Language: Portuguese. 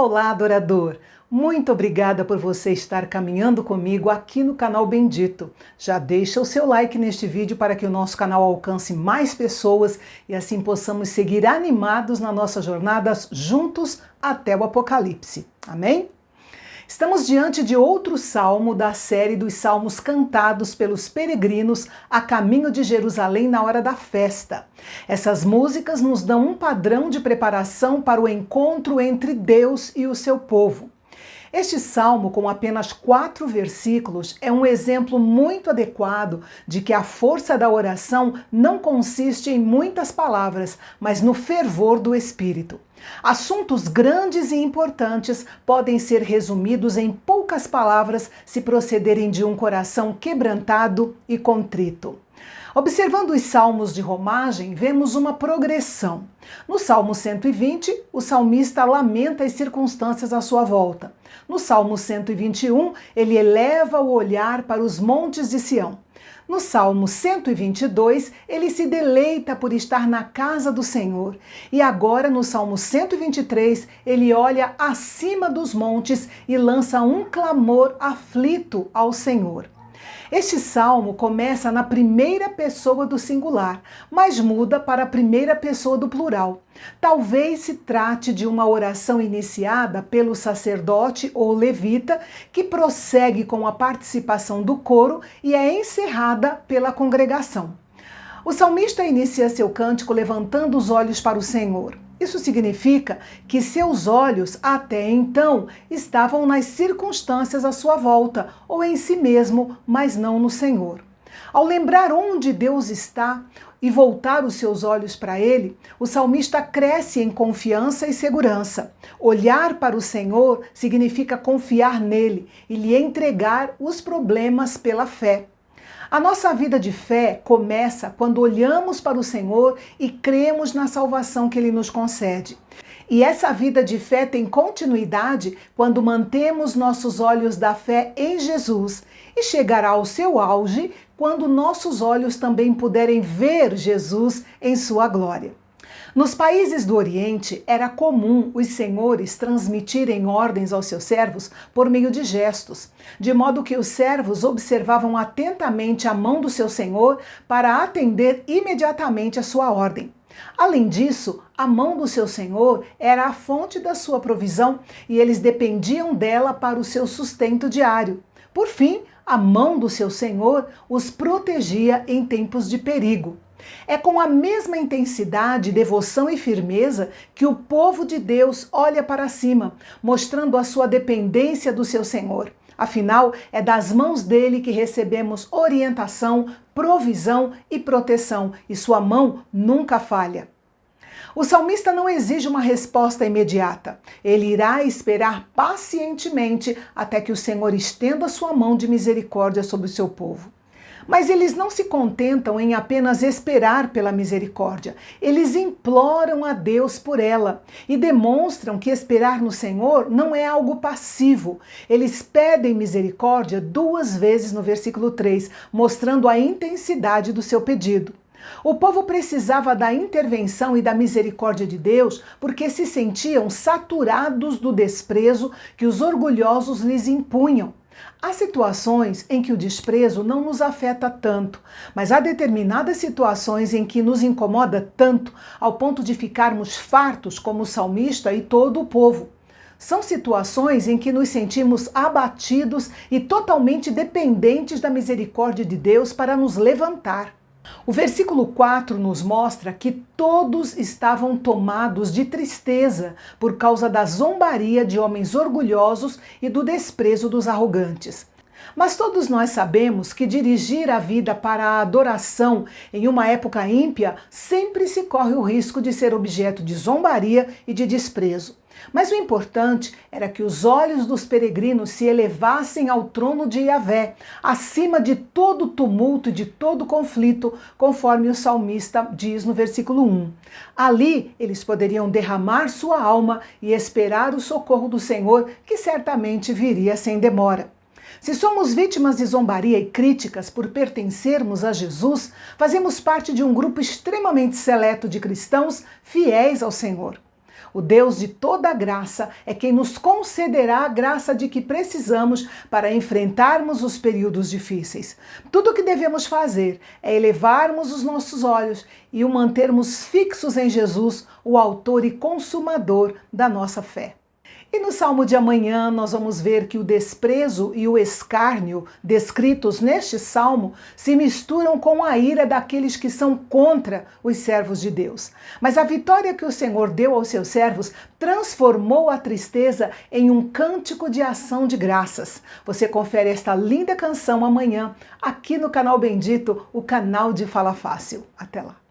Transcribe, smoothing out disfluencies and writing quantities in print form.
Olá, adorador! Muito obrigada por você estar caminhando comigo aqui no canal Bendito. Já deixa o seu like neste vídeo para que o nosso canal alcance mais pessoas e assim possamos seguir animados na nossa jornada juntos até o Apocalipse. Amém? Estamos diante de outro salmo da série dos salmos cantados pelos peregrinos a caminho de Jerusalém na hora da festa. Essas músicas nos dão um padrão de preparação para o encontro entre Deus e o seu povo. Este salmo, com apenas 4 versículos, é um exemplo muito adequado de que a força da oração não consiste em muitas palavras, mas no fervor do Espírito. Assuntos grandes e importantes podem ser resumidos em poucas palavras se procederem de um coração quebrantado e contrito. Observando os salmos de romagem, vemos uma progressão. No Salmo 120, o salmista lamenta as circunstâncias à sua volta. No Salmo 121, ele eleva o olhar para os montes de Sião. No Salmo 122, ele se deleita por estar na casa do Senhor. E agora, no Salmo 123, ele olha acima dos montes e lança um clamor aflito ao Senhor. Este salmo começa na primeira pessoa do singular, mas muda para a primeira pessoa do plural. Talvez se trate de uma oração iniciada pelo sacerdote ou levita, que prossegue com a participação do coro e é encerrada pela congregação. O salmista inicia seu cântico levantando os olhos para o Senhor. Isso significa que seus olhos, até então, estavam nas circunstâncias à sua volta, ou em si mesmo, mas não no Senhor. Ao lembrar onde Deus está e voltar os seus olhos para Ele, o salmista cresce em confiança e segurança. Olhar para o Senhor significa confiar nele e lhe entregar os problemas pela fé. A nossa vida de fé começa quando olhamos para o Senhor e cremos na salvação que Ele nos concede. E essa vida de fé tem continuidade quando mantemos nossos olhos da fé em Jesus e chegará ao seu auge quando nossos olhos também puderem ver Jesus em sua glória. Nos países do Oriente, era comum os senhores transmitirem ordens aos seus servos por meio de gestos, de modo que os servos observavam atentamente a mão do seu senhor para atender imediatamente a sua ordem. Além disso, a mão do seu senhor era a fonte da sua provisão e eles dependiam dela para o seu sustento diário. Por fim, a mão do seu senhor os protegia em tempos de perigo. É com a mesma intensidade, devoção e firmeza que o povo de Deus olha para cima, mostrando a sua dependência do seu Senhor. Afinal, é das mãos dele que recebemos orientação, provisão e proteção, e sua mão nunca falha. O salmista não exige uma resposta imediata. Ele irá esperar pacientemente até que o Senhor estenda sua mão de misericórdia sobre o seu povo. Mas eles não se contentam em apenas esperar pela misericórdia. Eles imploram a Deus por ela e demonstram que esperar no Senhor não é algo passivo. Eles pedem misericórdia 2 vezes no versículo 3, mostrando a intensidade do seu pedido. O povo precisava da intervenção e da misericórdia de Deus porque se sentiam saturados do desprezo que os orgulhosos lhes impunham. Há situações em que o desprezo não nos afeta tanto, mas há determinadas situações em que nos incomoda tanto ao ponto de ficarmos fartos como o salmista e todo o povo. São situações em que nos sentimos abatidos e totalmente dependentes da misericórdia de Deus para nos levantar. O versículo 4 nos mostra que todos estavam tomados de tristeza por causa da zombaria de homens orgulhosos e do desprezo dos arrogantes. Mas todos nós sabemos que dirigir a vida para a adoração em uma época ímpia sempre se corre o risco de ser objeto de zombaria e de desprezo. Mas o importante era que os olhos dos peregrinos se elevassem ao trono de Yahvé, acima de todo tumulto e de todo conflito, conforme o salmista diz no versículo 1. Ali eles poderiam derramar sua alma e esperar o socorro do Senhor, que certamente viria sem demora. Se somos vítimas de zombaria e críticas por pertencermos a Jesus, fazemos parte de um grupo extremamente seleto de cristãos fiéis ao Senhor. O Deus de toda graça é quem nos concederá a graça de que precisamos para enfrentarmos os períodos difíceis. Tudo o que devemos fazer é elevarmos os nossos olhos e o mantermos fixos em Jesus, o autor e consumador da nossa fé. E no Salmo de amanhã nós vamos ver que o desprezo e o escárnio descritos neste salmo se misturam com a ira daqueles que são contra os servos de Deus. Mas a vitória que o Senhor deu aos seus servos transformou a tristeza em um cântico de ação de graças. Você confere esta linda canção amanhã aqui no canal Bendito, o canal de Fala Fácil. Até lá!